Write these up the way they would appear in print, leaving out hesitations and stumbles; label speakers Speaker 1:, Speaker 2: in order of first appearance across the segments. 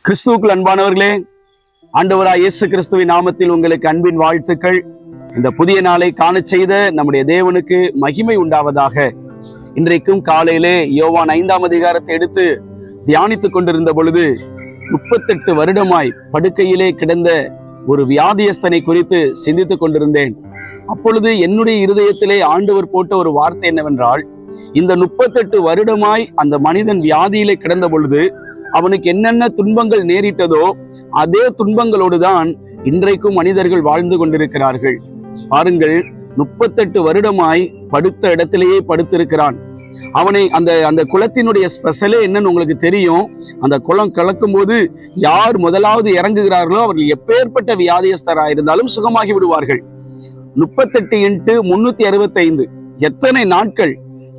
Speaker 1: கிறிஸ்துவுக்குள் அன்பானவர்களே, ஆண்டவராய் இயேசு கிறிஸ்துவின் நாமத்தில் உங்களுக்கு அன்பின் வாழ்த்துக்கள். இந்த புதிய நாளை காண செய்த நம்முடைய தேவனுக்கு மகிமை உண்டாவதாக. இன்றைக்கும் காலையிலே யோவான் 5ஆம் அதிகாரத்தை எடுத்து தியானித்துக் கொண்டிருந்த பொழுது 38 வருடமாய் படுக்கையிலே கிடந்த ஒரு வியாதியஸ்தனை குறித்து சிந்தித்துக் கொண்டிருந்தேன். அப்பொழுது என்னுடைய இருதயத்திலே ஆண்டவர் போட்ட ஒரு வார்த்தை என்னவென்றால், இந்த 38 வருடமாய் அந்த மனிதன் வியாதியிலே கிடந்த பொழுது அவனுக்கு என்னென்ன துன்பங்கள் நேரிட்டதோ அதே துன்பங்களோடு தான் இன்றைக்கும் மனிதர்கள் வாழ்ந்து கொண்டிருக்கிறார்கள். பாருங்கள், 38 வருடமாய் படுத்த இடத்திலேயே படுத்திருக்கிறான். அவனை அந்த குளத்தினுடைய ஸ்பெஷலே என்னன்னு உங்களுக்கு தெரியும். அந்த குளம் கலக்கும் போது யார் முதலாவது இறங்குகிறார்களோ அவர்கள் எப்பேற்பட்ட வியாதியஸ்தராக இருந்தாலும் சுகமாகி விடுவார்கள். 38 × 365 எத்தனை நாட்கள்,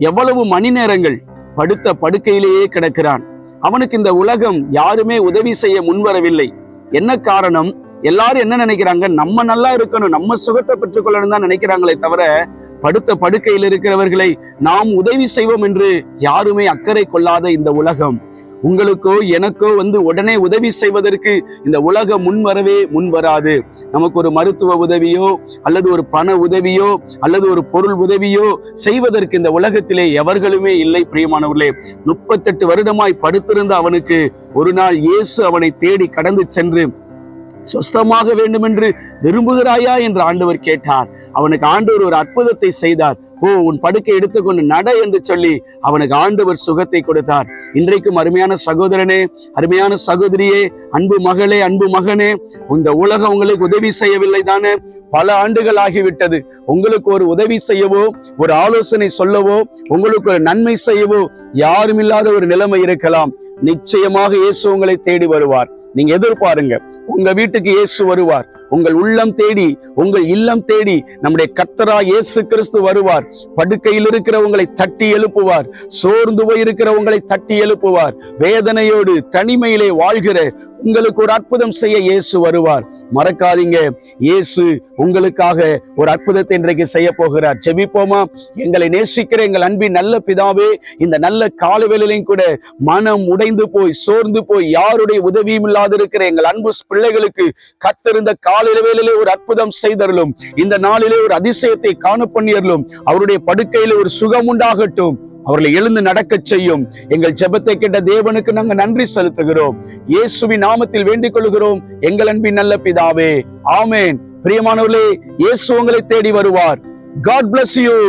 Speaker 1: எவ்வளவு மணி நேரங்கள் படுத்த படுக்கையிலேயே கிடக்கிறான். அவனுக்கு இந்த உலகம் யாருமே உதவி செய்ய முன்வரவில்லை. என்ன காரணம்? எல்லாரும் என்ன நினைக்கிறாங்க? நம்ம நல்லா இருக்கணும், நம்ம சுகத்தை பெற்றுக்கொள்ளணும் தான் நினைக்கிறாங்களே தவிர படுத்த படுக்கையில் இருக்கிறவர்களை நாம் உதவி செய்வோம் என்று யாருமே அக்கறை கொள்ளாத இந்த உலகம் உங்களுக்கோ எனக்கோ உடனே உதவி செய்வதற்கு இந்த உலகம் முன் வராது. நமக்கு ஒரு மருத்துவ உதவியோ அல்லது ஒரு பண உதவியோ அல்லது ஒரு பொருள் உதவியோ செய்வதற்கு இந்த உலகத்திலே எவர்களுமே இல்லை. பிரியமானவர்களே, 38 வருடமாய் படுத்திருந்த அவனுக்கு ஒரு நாள் இயேசு அவனை தேடி கடந்து சென்று சொஸ்தமாக வேண்டும் என்று விரும்புகிறாயா என்று ஆண்டவர் கேட்டார். அவனுக்கு ஆண்டவர் ஒரு அற்புதத்தை செய்தார். உன் படுக்கை எடுத்துக்கொண்டு நட என்று சொல்லி அவனுக்கு ஆண்டவர் சுகத்தை கொடுத்தார். இன்றைக்கும் அருமையான சகோதரனே, அருமையான சகோதரியே, அன்பு மகளே, அன்பு மகனே, இந்த உலகம் உங்களுக்கு உதவி செய்யவில்லை தானே? பல ஆண்டுகள் ஆகிவிட்டது. உங்களுக்கு ஒரு உதவி செய்யவோ, ஒரு ஆலோசனை சொல்லவோ, உங்களுக்கு ஒரு நன்மை செய்யவோ யாரும் இல்லாத ஒரு நிலைமை இருக்கலாம். நிச்சயமாக இயேசு உங்களை தேடி வருவார். நீங்க எதிர்பாருங்க, உங்க வீட்டுக்கு இயேசு வருவார். உங்கள் உள்ளம் தேடி, உங்கள் இல்லம் தேடி நம்முடைய கர்த்தராகிய இயேசு கிறிஸ்து வருவார். படுக்கையில் இருக்கிறவங்களை தட்டி எழுப்புவார். சோர்ந்து போய் இருக்கிறவங்களை தட்டி எழுப்புவார். வேதனையோடு தனிமையிலே வாழ்கிற உங்களுக்கு ஒரு அற்புதம் செய்ய இயேசு வருவார். மறக்காதீங்க, இயேசு உங்களுக்காக ஒரு அற்புதத்தை இன்றைக்கு செய்ய போகிறார். ஜெபிப்போமா? எங்களை நேசிக்கிற எங்கள் அன்பின் நல்ல பிதாவே, இந்த நல்ல காலவேளையிலும் கூட மனம் உடைந்து போய் சோர்ந்து போய் யாருடைய உதவியும் இல்லாதிருக்கிற எங்கள் அன்பு பிள்ளைகளுக்கு கர்த்தர் காலையில வேளையிலே ஒரு அற்புதம் செய்தருளும். இந்த நாளிலே ஒரு அதிசயத்தை காண பண்ணியருளும். அவருடைய படுக்கையில ஒரு சுகம் உண்டாகட்டும். அவர்களை எழுந்து நடக்க செய்யும். எங்கள் ஜெபத்தை கேட்ட தேவனுக்கு நாங்கள் நன்றி செலுத்துகிறோம். இயேசுவின் நாமத்தில் வேண்டிக் கொள்கிறோம் எங்கள் அன்பின் நல்ல பிதாவே, ஆமேன். பிரியமானவர்களே, இயேசு உங்களை தேடி வருவார். God bless you.